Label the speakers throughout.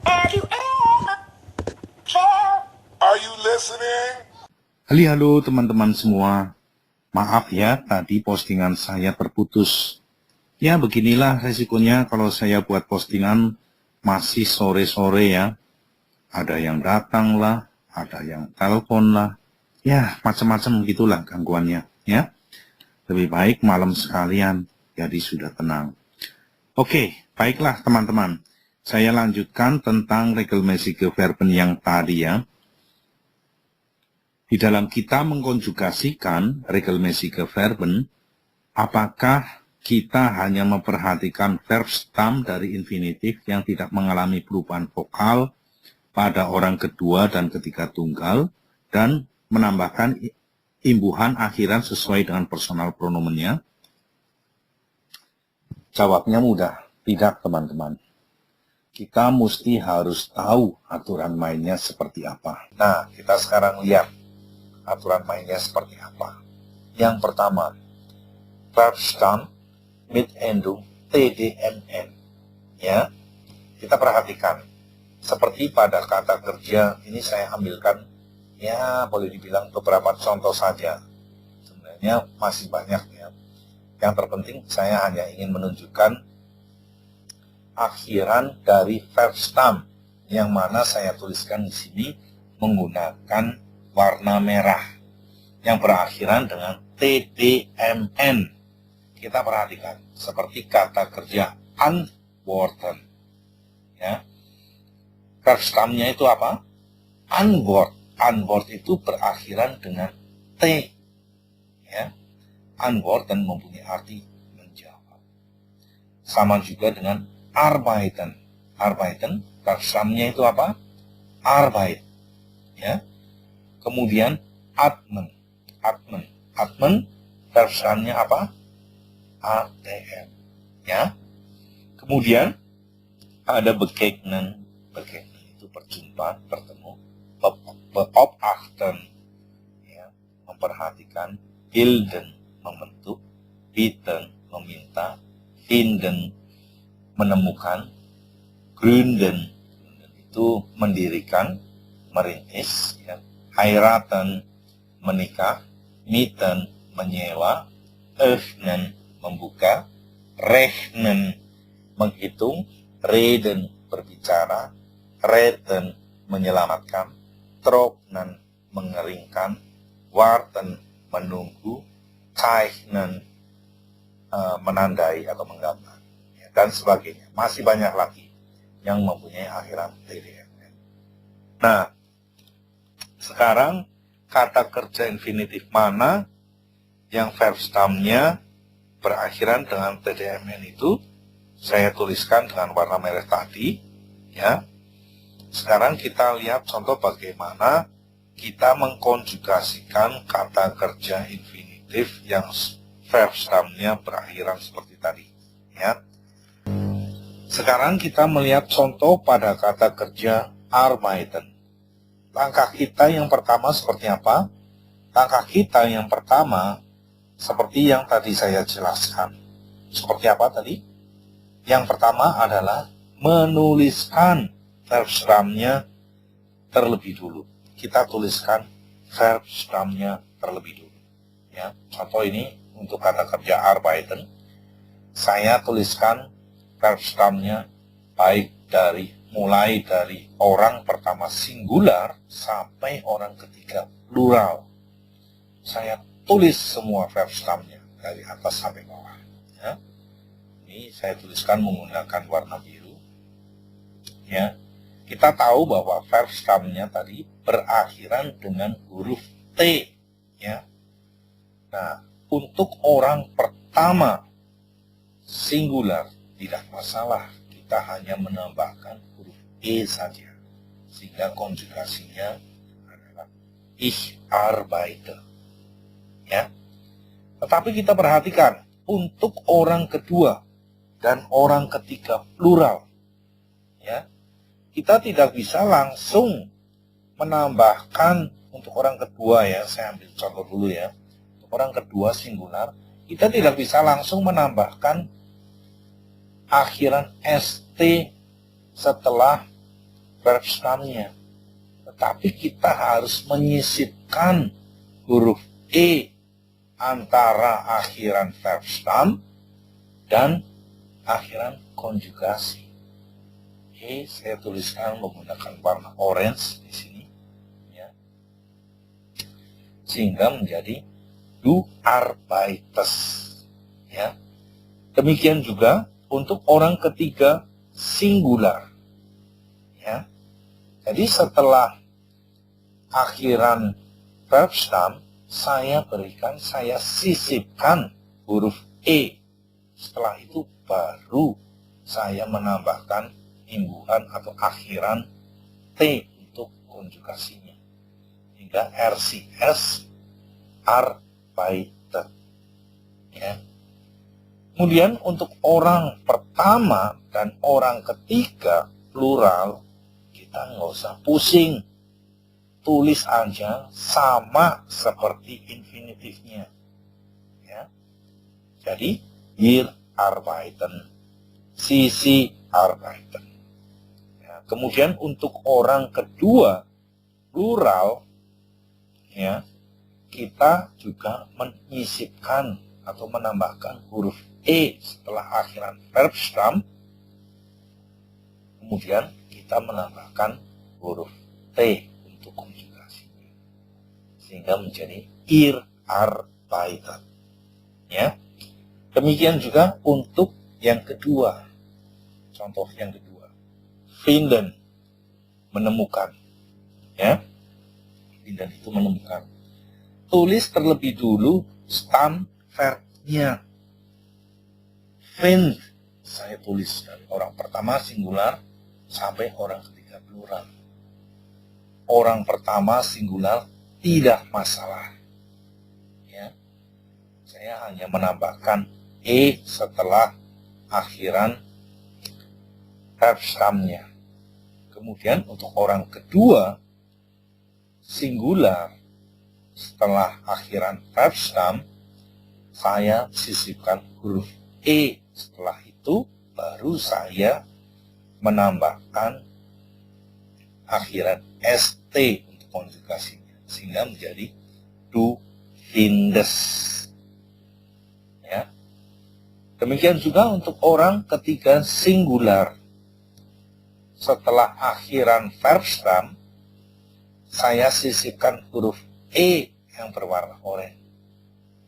Speaker 1: Have you ever felt?
Speaker 2: Are you listening?
Speaker 3: Halo teman-teman semua. Maaf ya, tadi postingan saya terputus. Ya, beginilah resikonya kalau saya buat postingan masih sore-sore ya. Ada yang datang lah, ada yang telepon lah. Ya, macam-macam gitulah gangguannya ya. Lebih baik malam sekalian, jadi sudah tenang. Oke, baiklah teman-teman. Saya lanjutkan tentang regelmäßige Verben yang tadi ya. Di dalam kita mengkonjugasikan regelmäßige Verben, apakah kita hanya memperhatikan verb stam dari infinitif yang tidak mengalami perubahan vokal pada orang kedua dan ketiga tunggal dan menambahkan imbuhan akhiran sesuai dengan personal pronomennya? Jawabnya mudah, tidak teman-teman. Kita mesti harus tahu aturan mainnya seperti apa. Nah, kita sekarang lihat aturan mainnya seperti apa. Yang pertama, verb stam mit Endung TDMN. Ya, kita perhatikan. Seperti pada kata kerja, ini saya ambilkan, ya boleh dibilang beberapa contoh saja. Sebenarnya masih banyak ya. Yang terpenting saya hanya ingin menunjukkan akhiran dari verb stam yang mana saya tuliskan di sini menggunakan warna merah yang berakhiran dengan TDMN. Kita perhatikan seperti kata kerja antworten. Ya. Verb stamnya itu apa? Antwort. Antwort itu berakhiran dengan T. Ya. Antworten mempunyai arti menjawab. Sama juga dengan arbeiten. Arbeiten, verb stamnya itu apa? Arbeit. Ya. Kemudian atmen. Atmen, verb stamnya apa? ATM. Ya. Kemudian ada begegnen. Begegnen itu berjumpa, bertemu. Beobachten, ya, memperhatikan. Bilden, membentuk. Bitten, meminta. Finden, menemukan. Gründen, itu mendirikan, merintis. Ya. Heiraten, menikah. Mieten, menyewa. Öffnen, membuka. Rechnen, menghitung. Reden, berbicara. Retten, menyelamatkan. Trocknen, mengeringkan. Warten, menunggu. Zeichnen, menandai atau menggambar. Ya, dan sebagainya. Masih banyak lagi yang mempunyai akhiran TDMN. Nah, sekarang kata kerja infinitif mana yang verb stamnya berakhiran dengan TDMN itu saya tuliskan dengan warna merah tadi, ya. Sekarang kita lihat contoh bagaimana kita mengkonjugasikan kata kerja infinitif yang verb stamnya berakhiran seperti tadi, ya. Sekarang kita melihat contoh pada kata kerja arbeiten. Langkah kita yang pertama seperti apa? Langkah kita yang pertama seperti yang tadi saya jelaskan. Seperti apa tadi? Yang pertama adalah menuliskan verb stamnya terlebih dulu. Kita tuliskan verb stamnya terlebih dulu. Ya, contoh ini untuk kata kerja arbeiten. Saya tuliskan verb stamnya baik mulai dari orang pertama singular sampai orang ketiga plural. Saya tulis semua verb stamnya dari atas sampai bawah. Ya. Ini saya tuliskan menggunakan warna biru. Ya. Kita tahu bahwa verb stamnya tadi berakhiran dengan huruf T. Ya. Nah, untuk orang pertama singular tidak masalah. Kita hanya menambahkan huruf E saja. Sehingga konjugasinya adalah ich arbeite. Ya. Tetapi kita perhatikan, untuk orang kedua dan orang ketiga plural. Ya. Kita tidak bisa langsung menambahkan untuk orang kedua ya. Saya ambil contoh dulu ya. Untuk orang kedua singular, kita tidak bisa langsung menambahkan akhiran ST setelah verb stem-nya. Tetapi kita harus menyisipkan huruf E antara akhiran verb stem dan akhiran konjugasi. E saya tuliskan menggunakan warna orange di sini, ya, sehingga menjadi du arbeites. Ya. Demikian juga untuk orang ketiga singular. Ya. Jadi setelah akhiran verb stem saya sisipkan huruf E. Setelah itu baru saya menambahkan imbuhan atau akhiran T untuk konjugasinya. Hingga RCS, arbeitet. Ya. Kemudian untuk orang pertama dan orang ketiga plural, kita nggak usah pusing. Tulis aja sama seperti infinitifnya. Ya. Jadi, wir arbeiten, sie arbeiten. Ya. Kemudian untuk orang kedua plural, ya, kita juga menyisipkan atau menambahkan huruf E setelah akhiran verb stem. Kemudian kita menambahkan huruf T untuk konjugasinya, sehingga menjadi ihr arbeitet. Ya. Demikian juga untuk yang kedua. Contoh yang kedua, finden, menemukan. Ya. Finden itu menemukan. Tulis terlebih dulu stem verbnya. Find, saya tulis dari orang pertama singular sampai orang ketiga plural. Orang pertama singular tidak masalah. Ya. Saya hanya menambahkan E setelah akhiran verb stem-nya. Kemudian untuk orang kedua singular setelah akhiran verb stem saya sisipkan huruf E. Setelah itu baru saya menambahkan akhiran ST untuk konjugasinya, sehingga menjadi du findest. Ya. Demikian juga untuk orang ketiga singular. Setelah akhiran verb stem, saya sisipkan huruf E yang berwarna oranye.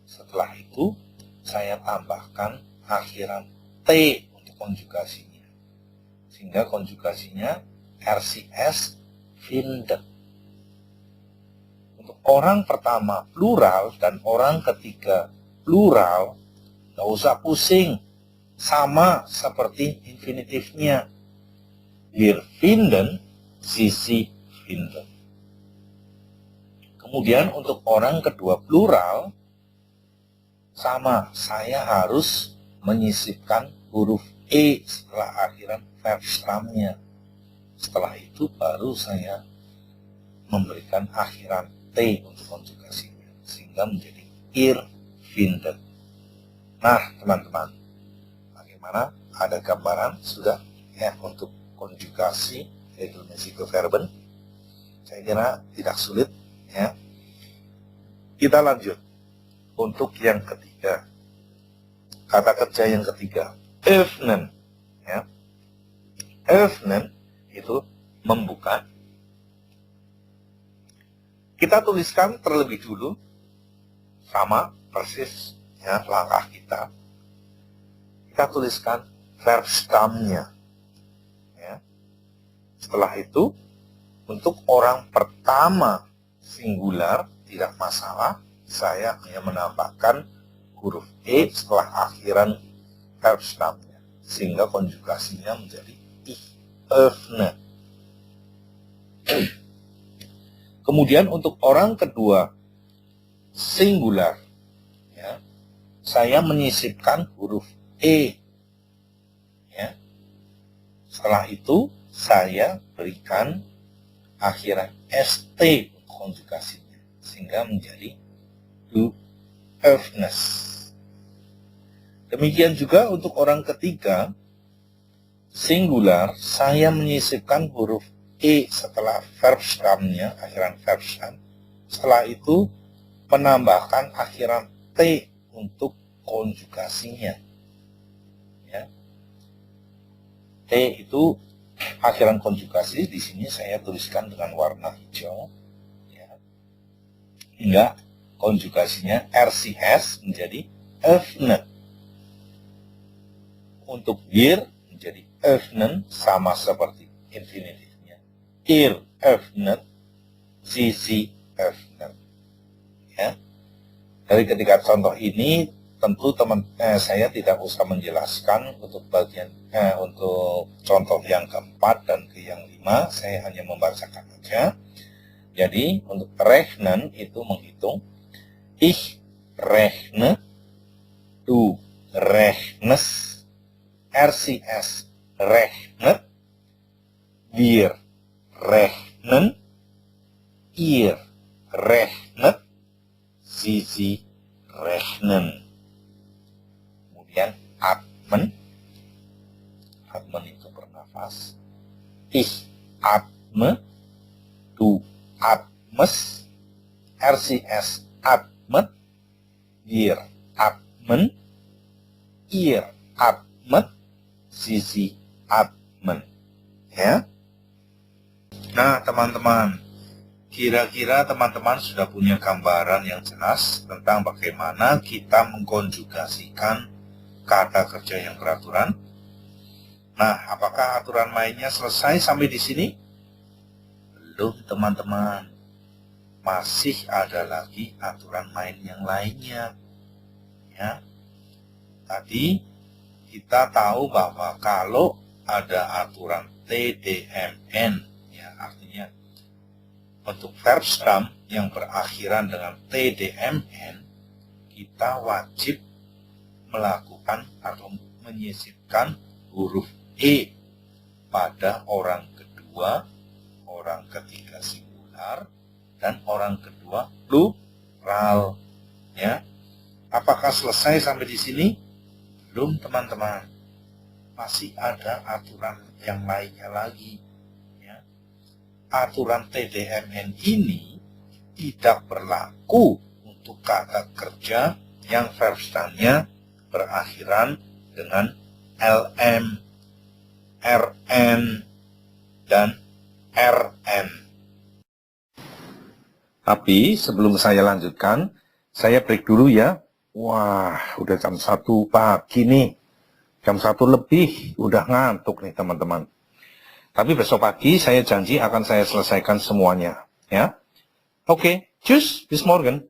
Speaker 3: Setelah itu, saya tambahkan akhiran T untuk konjugasinya, sehingga konjugasinya RCS findet. Untuk orang pertama plural dan orang ketiga plural, nggak usah pusing, sama seperti infinitifnya. Wir finden, sie finden. Kemudian untuk orang kedua plural, sama, saya harus menyisipkan huruf E setelah akhiran verb stem-nya. Setelah itu baru saya memberikan akhiran T untuk konjugasinya, sehingga menjadi ihr findet. Nah, teman-teman, bagaimana? Ada gambaran sudah ya untuk konjugasi regelmäßige Verben. Saya kira tidak sulit ya. Kita lanjut untuk yang ketiga. Kata kerja yang ketiga, öffnen. Ya. Öffnen itu membuka. Kita tuliskan terlebih dulu, sama persis ya langkah kita. Kita tuliskan verb stem-nya. Ya. Setelah itu, untuk orang pertama singular tidak masalah, saya hanya menambahkan huruf E setelah akhiran verb stem-nya, sehingga konjugasinya menjadi ich öffne. Kemudian untuk orang kedua singular, ya, saya menyisipkan huruf E. Ya. Setelah itu saya berikan akhiran ST untuk konjugasinya, sehingga menjadi du öffnest. Demikian juga untuk orang ketiga singular, saya menyisipkan huruf E setelah verb stamnya, akhiran verb stam. Setelah itu menambahkan akhiran T untuk konjugasinya. Ya. T itu akhiran konjugasi, di sini saya tuliskan dengan warna hijau. Ya. Hingga konjugasinya RCS menjadi öffnet. Untuk wir menjadi öffnen sama seperti infinitifnya. Ihr öffnet, sie öffnet. Ya. Dari ketiga contoh ini tentu saya tidak usah menjelaskan untuk untuk contoh yang keempat dan yang lima, saya hanya membacakan saja. Jadi untuk rechnen itu menghitung. Ich rechne, du rechnest, RCS rechnet, wir rechnen, ihr rechnet, sie rechnen. Kemudian atmen itu bernafas. Ich atme, du atmes, RCS atmet, wir atmen, ihr atmet, sie atmen. Ya. Nah, teman-teman, kira-kira teman-teman sudah punya gambaran yang jelas tentang bagaimana kita mengkonjugasikan kata kerja yang beraturan. Nah, apakah aturan mainnya selesai sampai di sini? Belum, teman-teman. Masih ada lagi aturan main yang lainnya. Ya. Tadi kita tahu bahwa kalau ada aturan TDMN, ya artinya untuk verb stam yang berakhiran dengan TDMN, kita wajib melakukan atau menyisipkan huruf E pada orang kedua, orang ketiga singular, dan orang kedua plural. Ya, apakah selesai sampai di sini? Belum, teman-teman. Masih ada aturan yang lainnya lagi. Ya. Aturan TDMN ini tidak berlaku untuk kata kerja yang verb stamnya berakhiran dengan LM, RN, dan RN. Tapi sebelum saya lanjutkan, saya break dulu ya. Wah, udah jam 1 pagi nih. Jam 1 lebih, udah ngantuk nih teman-teman. Tapi besok pagi saya janji akan saya selesaikan semuanya. Ya. Oke, tschüss, bis morgen.